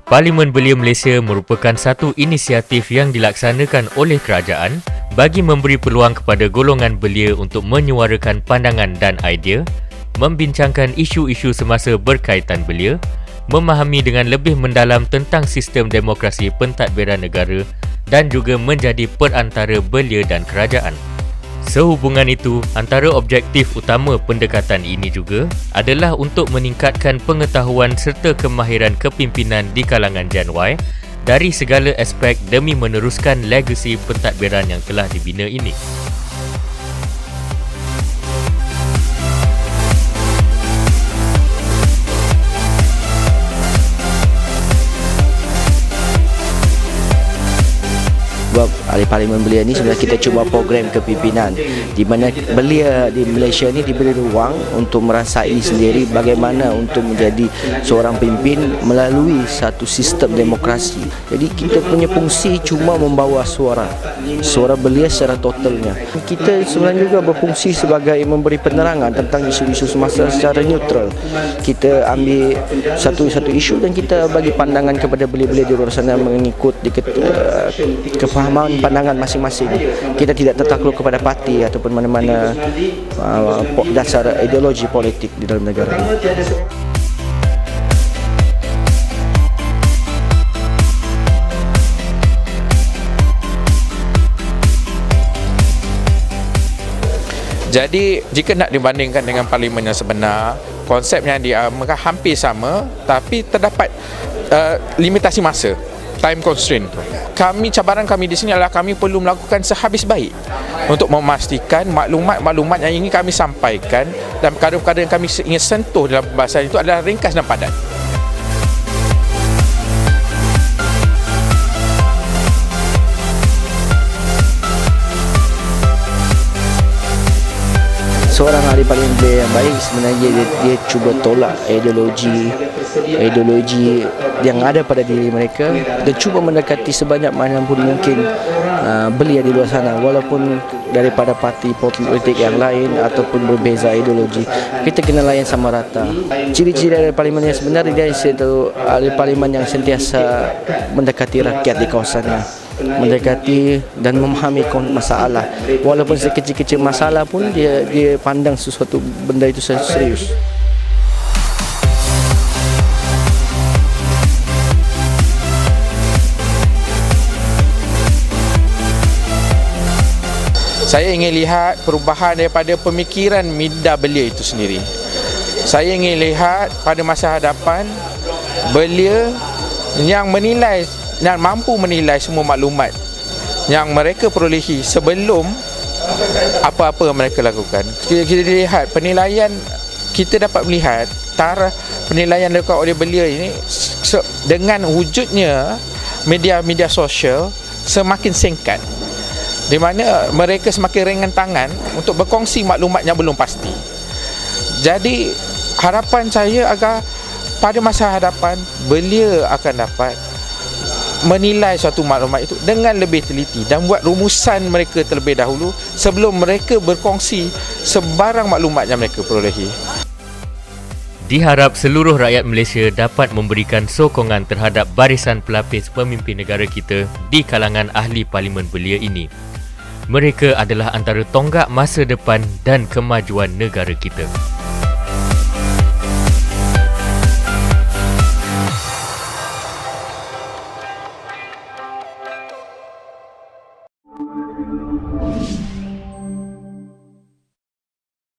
Parlimen Belia Malaysia merupakan satu inisiatif yang dilaksanakan oleh kerajaan bagi memberi peluang kepada golongan belia untuk menyuarakan pandangan dan idea, membincangkan isu-isu semasa berkaitan belia, memahami dengan lebih mendalam tentang sistem demokrasi pentadbiran negara dan juga menjadi perantara belia dan kerajaan. Sehubungan itu, antara objektif utama pendekatan ini juga adalah untuk meningkatkan pengetahuan serta kemahiran kepimpinan di kalangan Gen Y dari segala aspek demi meneruskan legasi pentadbiran yang telah dibina ini. Sebab ahli Parlimen Belia ni sebenarnya kita cuba program kepimpinan di mana belia di Malaysia ni diberi ruang untuk merasai sendiri bagaimana untuk menjadi seorang pemimpin melalui satu sistem demokrasi. Jadi kita punya fungsi cuma membawa suara belia secara totalnya. Kita sebenarnya juga berfungsi sebagai memberi penerangan tentang isu-isu semasa secara neutral. Kita ambil satu-satu isu dan kita bagi pandangan kepada belia-belia di luar sana mengikut kefahaman pandangan masing-masing. Kita tidak tertakluk kepada parti ataupun mana-mana dasar ideologi politik di dalam negara ini. Jadi jika nak dibandingkan dengan parlimen yang sebenar, konsep yang diamalkan hampir sama, tapi terdapat limitasi masa, time constraint. Cabaran kami di sini adalah kami perlu melakukan sehabis baik untuk memastikan maklumat-maklumat yang ingin kami sampaikan dan perkara-perkara yang kami ingin sentuh dalam pembahasan itu adalah ringkas dan padat. Seorang ahli Parlimen Belia yang baik sebenarnya dia cuba tolak ideologi yang ada pada diri mereka dan cuba mendekati sebanyak mana pun mungkin belia di luar sana, walaupun daripada parti politik yang lain ataupun berbeza ideologi. Kita kena layan sama rata. Ciri-ciri ahli parlimen yang sebenarnya dia itu ahli parlimen yang sentiasa mendekati rakyat di kawasannya, mendekati dan memahami masalah. Walaupun sekecil-kecil masalah pun dia pandang sesuatu benda itu serius. Saya ingin lihat perubahan daripada pemikiran minda belia itu sendiri. Saya ingin lihat pada masa hadapan belia yang mampu menilai semua maklumat yang mereka perolehi sebelum apa-apa mereka lakukan. Kita lihat penilaian, kita dapat melihat taraf penilaian dilakukan oleh belia ini dengan wujudnya media-media sosial semakin singkat, di mana mereka semakin ringan tangan untuk berkongsi maklumat yang belum pasti. Jadi harapan saya agar pada masa hadapan belia akan dapat menilai suatu maklumat itu dengan lebih teliti dan buat rumusan mereka terlebih dahulu sebelum mereka berkongsi sebarang maklumat yang mereka perolehi. Diharap seluruh rakyat Malaysia dapat memberikan sokongan terhadap barisan pelapis pemimpin negara kita di kalangan ahli Parlimen Belia ini. Mereka adalah antara tonggak masa depan dan kemajuan negara kita.